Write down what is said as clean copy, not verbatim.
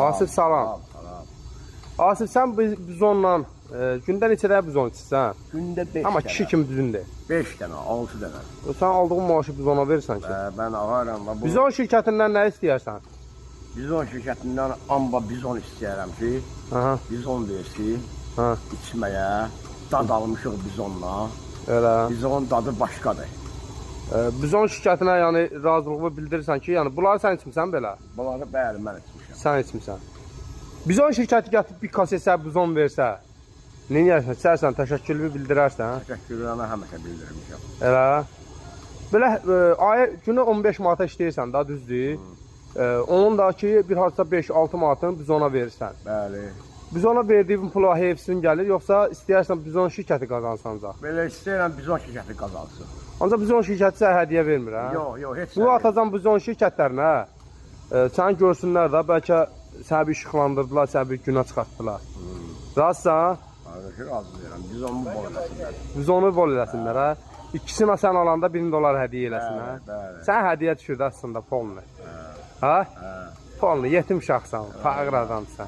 Asif salam. Asif sən bizonla gündə neçə dəfə bizon içirsən? Gündə 5 Amma dənə. kişi kimi düzündür. 5 dənə, 6 dənə. Sən aldığın maaşı bizona verirsən ki. Mən ağaram. Bizon şirkətindən nə istəyərsən? Bizon şirkətindən amba bizon istəyərəm ki, Aha. bizon versin Ha. içməyə. Dad almışıq bizonla. Elə. Bizon dadı başqadır. Bizon şirkətinə yəni razılığını bildirirsən ki, yəni bunları sən içmirsən belə. Bunları bəli mən içmişəm. Sən içmirsən. Bizon şirkəti gətirib bir kasesə bizon versə, nə edərsən? Sərsən təşəkkürünü bildirərsən. Təşəkkürlərini həmişə bildirmişəm. Elə. Belə aya günə 15 manata işləyirsən da, düzdür? Onun da ki bir hardasa 5-6 manatını bizona verirsən. Bəli. Bizona verdiyin pula heyfsin gəlir, yoxsa istəyərsən bizon şirkəti qazansın ancaq? Belə istəyirəm bizon şirkəti qazansın. Ancaq bizon şirkəti sənə hədiyyə vermir, hə? Yox, heç Bu atacam bizon şirkətlərinə, səni görsünlər də, bəlkə səni bir işıqlandırdılar, səni bir günə çıxartdılar. Razısan? Razıyam, bizonumu bol eləsinlər. Bizonu bol eləsinlər, hə? İkisini sən alanda $1000 hədiyyə eləsinlər. Bəli. Sən hədiyyə düşürdü aslında polunu. Ha? Polunu, yetim uşaqsan, fağır adamsan.